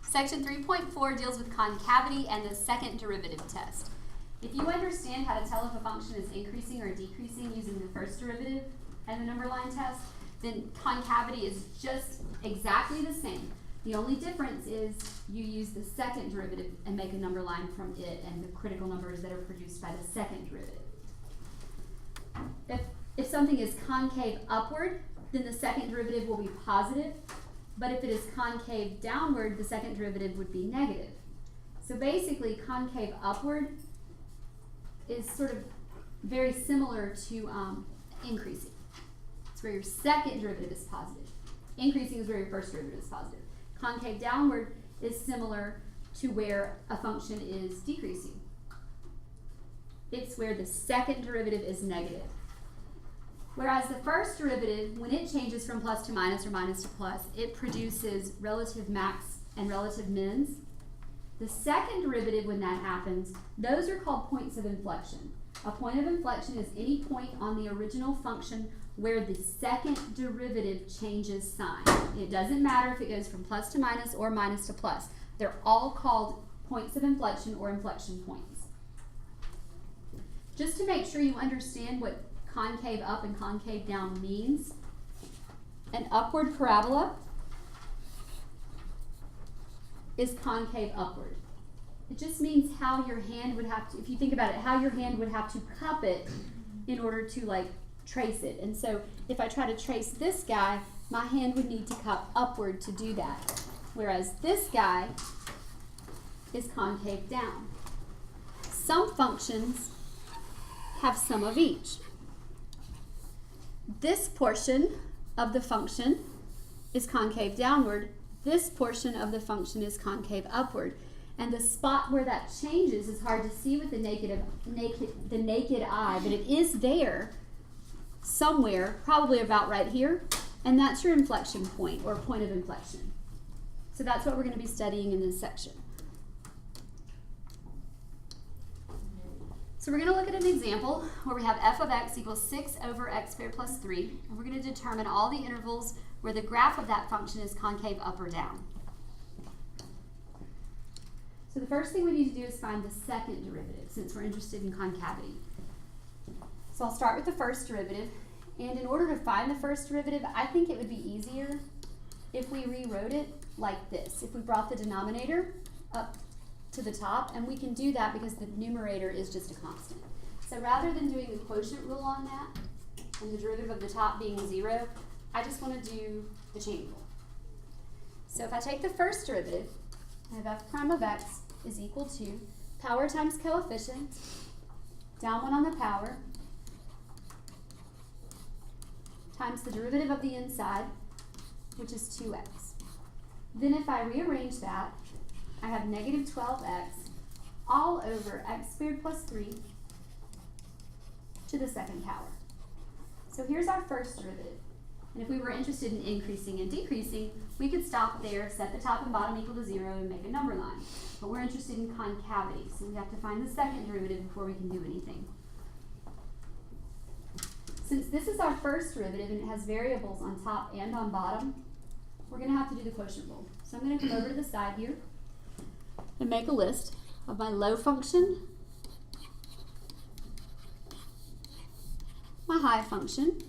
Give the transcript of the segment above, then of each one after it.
Section 3.4 deals with concavity and the second derivative test. If you understand how to tell if a function is increasing or decreasing using the first derivative and the number line test, then concavity is just exactly the same. The only difference is you use the second derivative and make a number line from it and the critical numbers that are produced by the second derivative. If something is concave upward, then the second derivative will be positive, but if it is concave downward, the second derivative would be negative. So basically, concave upward is sort of very similar to increasing. It's where your second derivative is positive. Increasing is where your first derivative is positive. Concave downward is similar to where a function is decreasing. It's where the second derivative is negative. Whereas the first derivative, when it changes from plus to minus or minus to plus, it produces relative max and relative mins. The second derivative, when that happens, those are called points of inflection. A point of inflection is any point on the original function where the second derivative changes sign. It doesn't matter if it goes from plus to minus or minus to plus. They're all called points of inflection or inflection points. Just to make sure you understand what concave up and concave down means, an upward parabola is concave upward. It just means how your hand would have to, if you think about it, how your hand would have to cup it in order to like trace it. And so if I try to trace this guy, my hand would need to cup upward to do that. Whereas this guy is concave down. Some functions have some of each. This portion of the function is concave downward. This portion of the function is concave upward. And the spot where that changes is hard to see with the naked eye, but it is there somewhere, probably about right here, and that's your inflection point or point of inflection. So that's what we're going to be studying in this section. So we're going to look at an example where we have f of x equals 6 over x squared plus 3, and we're going to determine all the intervals where the graph of that function is concave up or down. So the first thing we need to do is find the second derivative, since we're interested in concavity. So I'll start with the first derivative, and in order to find the first derivative, I think it would be easier if we rewrote it like this. If we brought the denominator up to the top, and we can do that because the numerator is just a constant. So rather than doing the quotient rule on that, and the derivative of the top being 0, I just want to do the chain rule. So if I take the first derivative, I have f prime of x is equal to power times coefficient, down 1 on the power, times the derivative of the inside, which is 2x. Then if I rearrange that, I have negative 12x all over x squared plus 3 to the second power. So here's our first derivative. And if we were interested in increasing and decreasing, we could stop there, set the top and bottom equal to 0, and make a number line. But we're interested in concavity, so we have to find the second derivative before we can do anything. Since this is our first derivative and it has variables on top and on bottom, we're going to have to do the quotient rule. So I'm going to come over to the side here and make a list of my low function, my high function,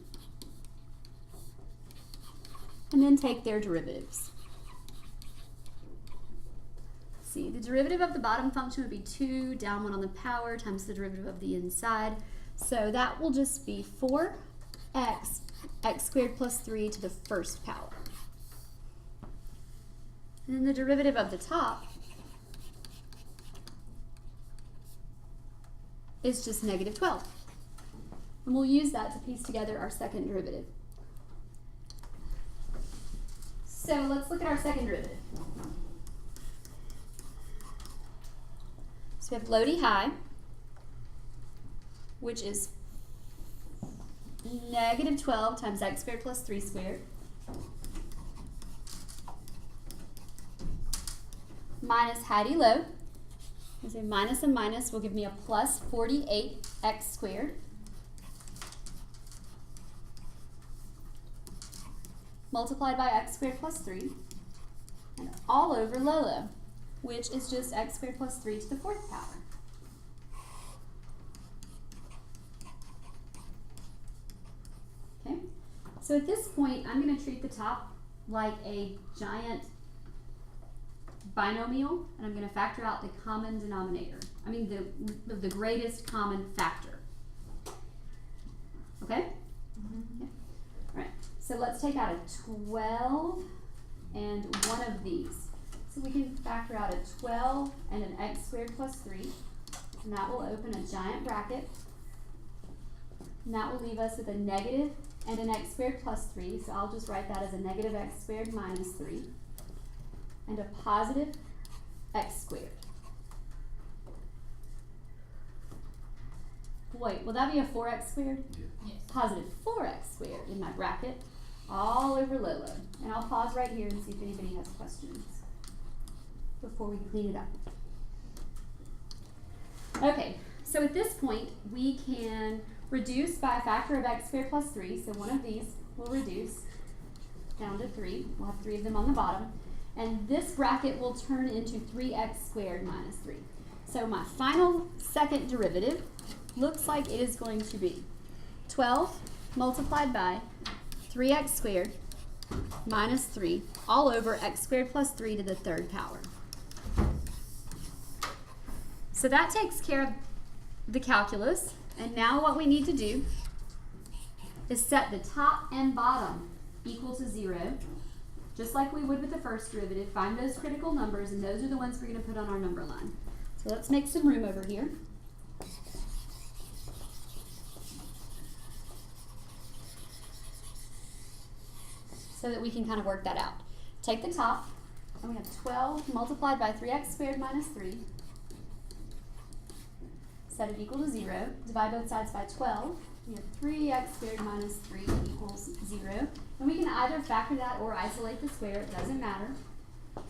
and then take their derivatives. See, the derivative of the bottom function would be 2 down 1 on the power times the derivative of the inside. So that will just be 4x x squared plus 3 to the first power. And then the derivative of the top is just negative 12. And we'll use that to piece together our second derivative. So let's look at our second derivative. So we have low d high, which is negative 12 times x squared plus 3 squared, minus high d low. So minus and minus will give me a plus 48x squared, multiplied by x squared plus 3. and all over low, which is just x squared plus 3 to the 4th power. Okay, so at this point, I'm going to treat the top like a giant binomial, and I'm going to factor out the common denominator. I mean the greatest common factor. Okay? Mm-hmm. Okay. All right, so let's take out a 12 and one of these. So we can factor out a 12 and an x squared plus 3, and that will open a giant bracket. And that will leave us with a negative and an x squared plus 3, so I'll just write that as a negative x squared minus 3, and a positive x squared. Wait, will that be a 4x squared? Yeah. Yes. Positive 4x squared in my bracket, all over Lolo. And I'll pause right here and see if anybody has questions before we clean it up. Okay, so at this point, we can reduce by a factor of x squared plus 3. So one of these will reduce down to 3. We'll have 3 of them on the bottom. And this bracket will turn into 3x squared minus 3. So my final second derivative looks like it is going to be 12 multiplied by 3x squared minus 3 all over x squared plus 3 to the 3rd power. So that takes care of the calculus. And now what we need to do is set the top and bottom equal to 0, just like we would with the first derivative. Find those critical numbers, and those are the ones we're going to put on our number line. So let's make some room over here. So that we can kind of work that out. Take the top, and we have 12 multiplied by 3x squared minus 3. Set it equal to 0. Divide both sides by 12. We have 3x squared minus 3 equals 0. And we can either factor that or isolate the square. It doesn't matter.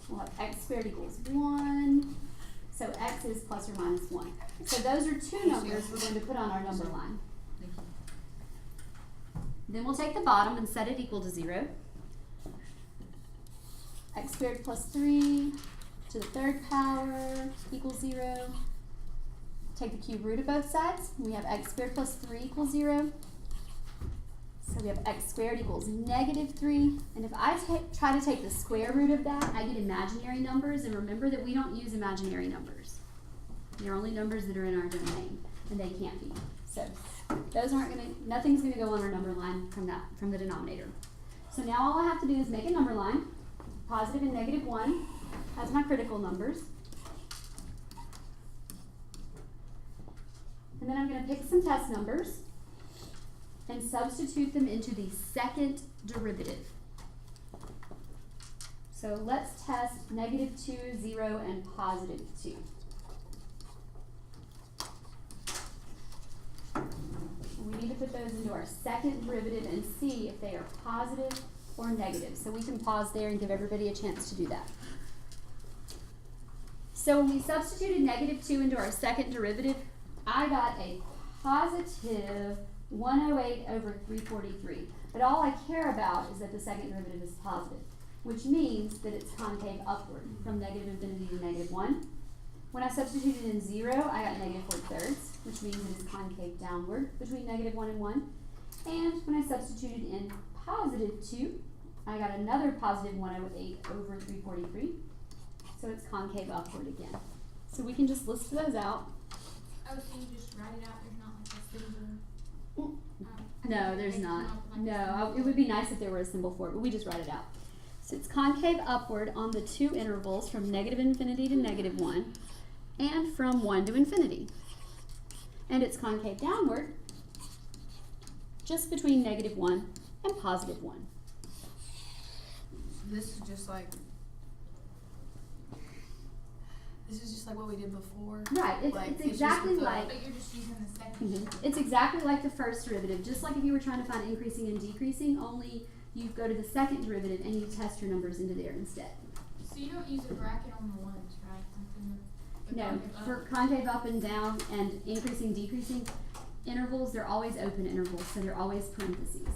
We'll have x squared equals 1. So x is plus or minus 1. So those are two numbers we're going to put on our number line. Then we'll take the bottom and set it equal to 0. X squared plus 3 to the 3rd power equals 0. Take the cube root of both sides. We have x squared plus 3 equals 0. So we have x squared equals negative 3. And if I try to take the square root of that, I get imaginary numbers. And remember that we don't use imaginary numbers. They're only numbers that are in our domain, and they can't be. So those aren't going to, nothing's going to go on our number line from the denominator. So now all I have to do is make a number line. Positive and negative 1 as my critical numbers. And then I'm going to pick some test numbers and substitute them into the second derivative. So let's test negative 2, 0, and positive 2. We need to put those into our second derivative and see if they are positive or negative. So we can pause there and give everybody a chance to do that. So when we substituted negative 2 into our second derivative, I got a positive 108 over 343. But all I care about is that the second derivative is positive, which means that it's concave upward from negative infinity to negative 1. When I substituted in 0, I got negative 4/3, which means it is concave downward between negative 1 and 1. And when I substituted in positive 2, I got another positive 108 over 343. So it's concave upward again. So we can just list those out. Oh, so you just write it out, there's not like a symbol? No, there's not. No, it would be nice if there were a symbol for it, but we just write it out. So it's concave upward on the two intervals from negative infinity to negative 1 and from 1 to infinity. And it's concave downward just between negative 1 and positive 1. This is just like what we did before. Right, it's exactly like, But you're just using the second. it's exactly like the first derivative, just like if you were trying to find increasing and decreasing, only you go to the second derivative and you test your numbers into there instead. So you don't use a bracket on the ones, right? Like No, concave up. for concave up and down and increasing, decreasing intervals, they're always open intervals, so they're always parentheses.